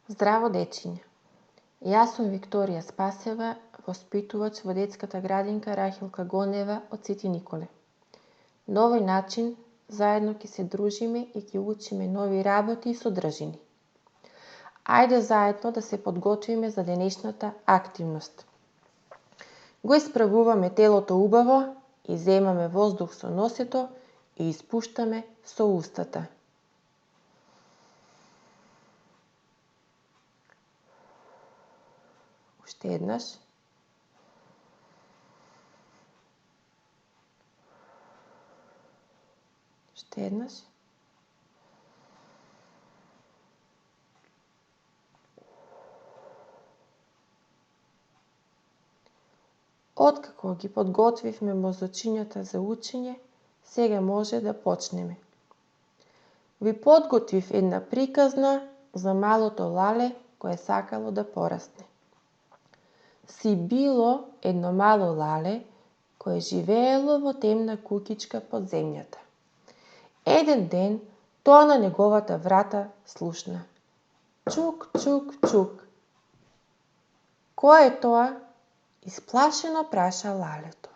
Здраво, дечиња! Јас сум Викторија Спасева, воспитувач во детската градинка Рахилка Гонева од Свети Николе. На овој начин заедно ќе се дружиме и ќе учиме нови работи и содржини. Ајде заедно да се подготвиме за денешната активност. Го исправуваме телото убаво, иземаме воздух со носето и испуштаме со устата. Уште еднаш. Уште еднаш. Откако ги подготвивме мозочињата за учење, сега може да почнеме. Ви подготвив една приказна за малото лале кое сакало да порасне. Си било едно мало лале кое живеело во темна куќичка под земјата. Еден ден тоа на неговата врата слушна: чук, чук, чук. Кој е тоа? Исплашено праша лалето.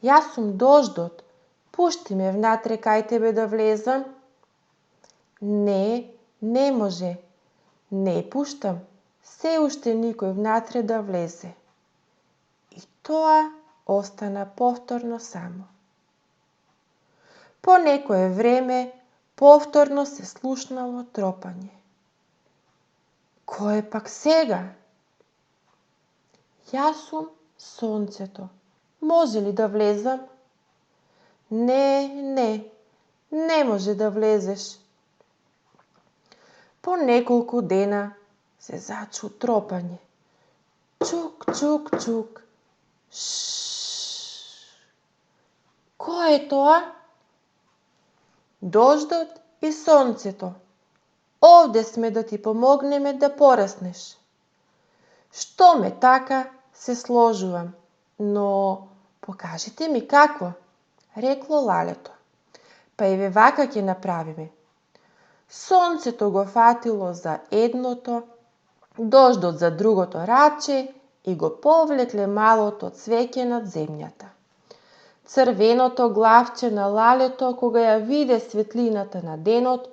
Јас сум дождот, пушти ме внатре кај тебе да влезам. Не, не може. Не пуштам, се уште никој внатре да влезе. И тоа остана повторно само. По некое време повторно се слушнало тропање. Кој е пак сега? Јас сум сонцето. Може ли да влезам? Не, не може да влезеш. По неколку дена се зачу тропање. Чук, чук, чук. Кој е тоа? Дождот и сонцето. Овде сме да ти помогнеме да пораснеш. Што ме така, се сложувам, но покажете ми како, рекло лалето. Па еве вака ќе направиме. Сонцето го фатило за едното, дождот за другото раче и го повлекле малото цвеќе над земјата. Црвеното главче на лалето, кога ја виде светлината на денот,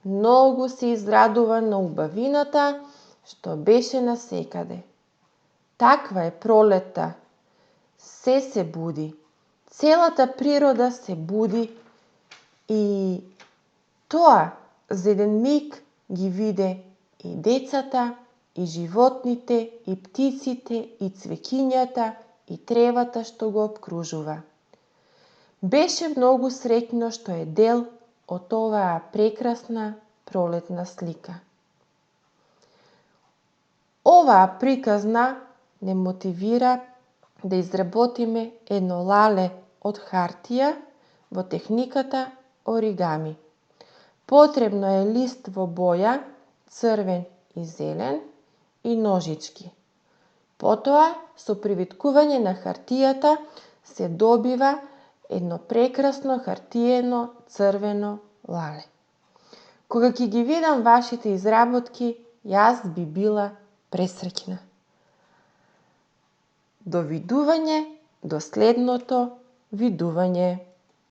многу се израдува на убавината што беше насекаде. Таква е пролетта. Се буди. Целата природа се буди и тоа за еден миг ги виде и децата, и животните, и птиците, и цвеќињата, и тревата што го опкружува. Беше многу среќно што е дел од оваа прекрасна пролетна слика. Оваа приказна не мотивира да изработиме едно лале од хартија во техниката оригами. Потребно е лист во боја, црвен и зелен, и ножички. Потоа, со привиткување на хартијата, се добива едно прекрасно хартиено црвено лале. Кога ќе ги видам вашите изработки, јас би била пресреќна. До видување, до следното видување.